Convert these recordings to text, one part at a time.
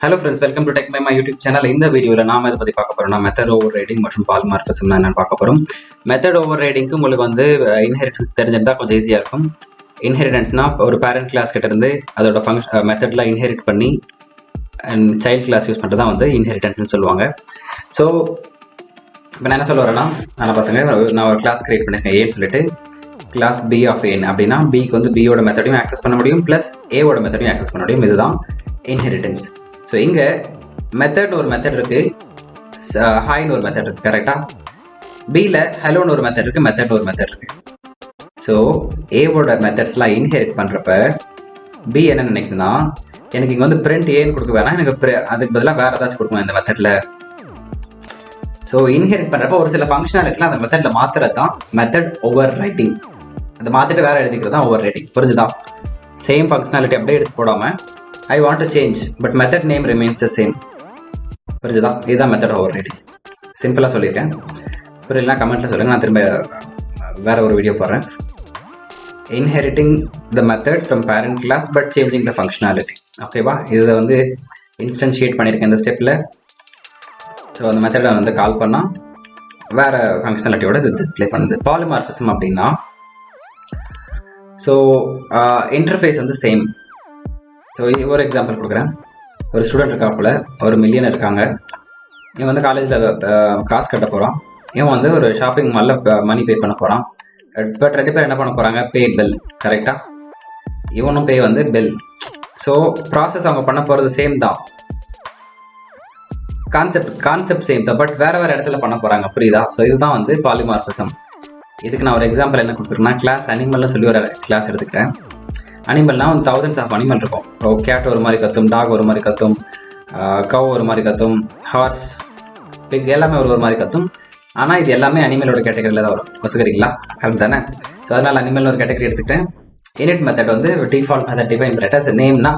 Hello friends, welcome to Techmaima YouTube channel. இந்த வீடியோல நாம இத பத்தி பார்க்க போறோம்னா மெத்தட் ஓவர்ரைடிங் மற்றும் பாலிமார்பிசம் என்னன்னு பார்க்க போறோம். மெத்தட் ஓவர்ரைடிங்க்கு உங்களுக்கு வந்து இன்ஹெரிட்டன்ஸ் தெரிஞ்சிருந்தா கொஞ்சம் ஈஸியா இருக்கும். இன்ஹெரிட்டன்ஸ்னா ஒரு பேரண்ட் கிளாஸ் கிட்ட இருந்து அதோட மெத்தட்ல இன்ஹெரிட் பண்ணி சைல்ட் கிளாஸ் யூஸ் பண்றது தான் வந்து இன்ஹெரிட்டன்ஸ்னு சொல்லுவாங்க. ஸோ இப்போ நான் என்ன சொல்ல வரேன்னா, நான் பார்த்துங்க, நான் ஒரு கிளாஸ் கிரியேட் பண்ணிருக்கேன் ஏன்னு சொல்லிட்டு கிளாஸ் பி ஆஃப் ஏன் அப்படின்னா பிக்கு வந்து பியோட மெத்தடையும் ஆக்சஸ் பண்ண முடியும் ப்ளஸ் ஏவோட மெத்தடையும் ஆக்சஸ் பண்ண முடியும். இதுதான் இன்ஹெரிட்டன்ஸ். ஸோ இங்கே மெத்தட்னு ஒரு மெத்தட் இருக்குது, ஹாய்னு ஒரு மெத்தட் இருக்குது, கரெக்டாக? பியில் ஹலோன்னு ஒரு மெத்தட் இருக்குது, மெத்தட்னு ஒரு மெத்தட் இருக்குது. ஸோ ஏவோட மெத்தட்ஸ்லாம் இன்ஹெரிட் பண்ணுறப்ப பி என்ன நினைக்குதுன்னா, எனக்கு இங்கே வந்து பிரிண்ட் ஏன்னு கொடுக்க வேணாம், எனக்கு அதுக்கு பதிலாக வேறு ஏதாச்சும் கொடுக்கணும் இந்த மெத்தடில். ஸோ இன்ஹெரிட் பண்ணுறப்ப ஒரு சில ஃபங்க்ஷனாலிட்டிலாம் அந்த மெத்தடில் மாற்றுறது தான் மெத்தட் ஓவர் ரைட்டிங். அதை மாற்றிட்டு வேறு எழுதிக்கிறது தான் ஓவர் ரைட்டிங். புரிஞ்சுதான்? சேம் ஃபங்க்ஷனாலிட்டி அப்படியே எடுத்து போடாமல் I want to change but method name remains the same. புரிஞ்சுதா? இதுதான் மெத்தட் ஓவர் ரைட்டிங். சிம்பிளாக சொல்லியிருக்கேன். புரியலாம் கமெண்ட்டில் சொல்லுங்கள், நான் திரும்ப வேறு ஒரு வீடியோ போடுறேன். Inheriting the method from parent class but changing the functionality. ஓகேவா? இதை வந்து இன்ஸ்டன்ஷியேட் பண்ணியிருக்கேன் இந்த ஸ்டெப்பில். ஸோ அந்த மெத்தடை வந்து கால் பண்ணால் வேறு ஃபங்க்ஷனாலிட்டியோட இது டிஸ்பிளே பண்ணுது. பாலிமார்பிசம் அப்படின்னா ஸோ இன்டர்ஃபேஸ் வந்து சேம். ஸோ ஒரு எக்ஸாம்பிள் கொடுக்குறேன். ஒரு ஸ்டூடெண்ட் இருக்காப்புல, ஒரு மில்லியன் இருக்காங்க. இவன் வந்து காலேஜில் காசு கட்ட போகிறான். இவன் வந்து ஒரு ஷாப்பிங் மாலில் மணி பே பண்ண போகிறான். பட் ரெண்டு பேர் என்ன பண்ண போகிறாங்க? பே பில். கரெக்டாக? இவனும் பே வந்து பில். ஸோ ப்ராசஸ் அவங்க பண்ண போகிறது சேம் தான், கான்செப்ட் சேம் தான், பட் வேறு இடத்துல பண்ண போகிறாங்க. புரியுதா? ஸோ இதுதான் வந்து பாலிமார்பிசம். இதுக்கு நான் ஒரு எக்ஸாம்பிள் என்ன கொடுத்துருக்கேன்னா, கிளாஸ் அனிமல்னு சொல்லி ஒரு கிளாஸ் எடுத்துக்கிறேன். அனிமல்னால் வந்து தௌசண்ட்ஸ் ஆஃப் அனிமல் இருக்கும். இப்போ கேட் ஒரு மாதிரி கத்தும், டாக் ஒரு மாதிரி கத்தும், கவ் ஒரு மாதிரி கத்தும், ஹார்ஸ், பிக் எல்லாமே ஒரு மாதிரி கத்தும். ஆனால் இது எல்லாமே அனிமலோட கேட்டகரியில் தான் வரும். ஒத்துக்கிறீங்களா? கரெக்ட் தானே? ஸோ அதனால் அனிமல் ஒரு கேட்டகரி எடுத்துக்கிட்டேன். இனிட் மெத்தட் வந்து டிஃபால்ட் மெத்தட் டிஃபைன் பண்ணிட்டேன். நேம்னா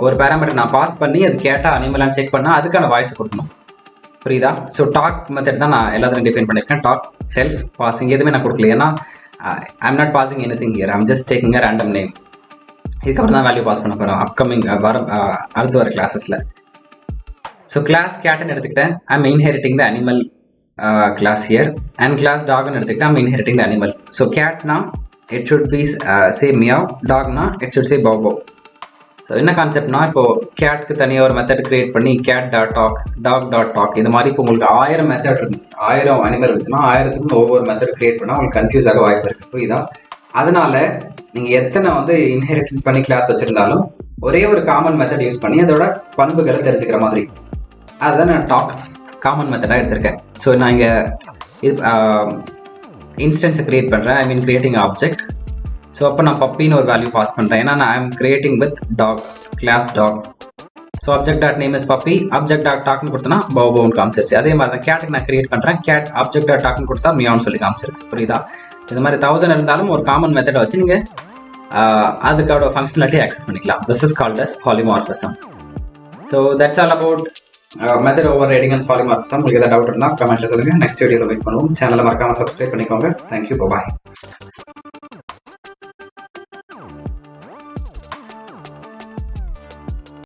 ஒரு பேராமீட்டர் நான் பாஸ் பண்ணி அது கேட்டால் அனிமலான்னு செக் பண்ணால் அதுக்கான வாய்ஸ் கொடுக்கணும். புரியுதா? ஸோ டாக் மெத்தட் தான் நான் எல்லாத்தையும் டிஃபைன் பண்ணியிருக்கேன். டாக், செல்ஃப், பாசிங் எதுவுமே நான் கொடுக்கல. ஏன்னா I'm not passing any thing here, I'm just taking a random name. இதுக்கப்புறம் தான் வேல்யூ பாஸ் பண்ண போகிறோம் அப்கமிங் அடுத்து வர கிளாஸஸில். ஸோ கிளாஸ் கேட்னு எடுத்துக்கிட்டேன், I'm inheriting the animal class here. And class டாக்னு எடுத்துக்கிட்டேன், I'm inheriting the animal. So கேட்னா it should be say meow, டாக்னா it should say bow bow. So என்ன கான்செப்ட்னா, இப்போது கேட்க்கு தனியாக ஒரு மெத்தட் கிரியேட் பண்ணி cat dot talk, dog dot talk, இந்த மாதிரி இப்போ உங்களுக்கு 1000 மெத்தட் இருந்துச்சு, 1000 அனிமல் இருந்துச்சுன்னா 1000த்துக்கு ஒவ்வொரு மெத்தட் கிரியேட் பண்ணால் உங்களுக்கு கன்ஃபியூஸ் ஆக வாய்ப்பு இருக்குது. புரியுதா? அதனால நீங்கள் எத்தனை வந்து இன்ஹெரிட்டன்ஸ் பண்ணி கிளாஸ் வச்சுருந்தாலும் ஒரே ஒரு காமன் மெத்தட் யூஸ் பண்ணி அதோட பண்புகளை தெரிஞ்சுக்கிற மாதிரி, அதுதான் நான் டாக் காமன் மெத்தடாக எடுத்திருக்கேன். ஸோ நான் இங்கே இன்ஸ்டன்ஸை க்ரியேட் பண்ணுறேன், I mean creating object. So அப்போ நான் பப்பின்னு ஒரு வேல்யூ பாஸ் பண்ணுறேன், ஏன்னா நான் I'm creating with dog, class dog. So object dot name is puppy, object dot டாக்னு கொடுத்தனா பவுன்னு காமிச்சிருச்சு. அதே மாதிரி தான் கேட்டுக்கு நான் கிரியேட் பண்ணுறேன், கேட் ஆப்ஜெக்ட் டாட் டாக்னு கொடுத்தா மியான்னு சொல்லி காமிச்சிருச்சு. புரியுதா? இந்த மாதிரி 1000 இருந்தாலும் ஒரு காமன் மெத்தடை வச்சு நீங்கள் அதுக்கோட ஃபங்க்ஷனாலிட்டி ஆக்சஸ் பண்ணிக்கலாம். This is called as polymorphism. So that's all about method overriding and polymorphism. உங்களுக்கு ஏதாவது டவுட் இருந்தால் கமெண்ட்டில் சொல்லுங்கள். நெக்ஸ்ட் வீடியோவில் வெயிட் பண்ணுவோம். சேனலை மறக்காமல் சப்ஸ்கிரைப் பண்ணிக்கோங்க. தேங்க்யூ, பாய்.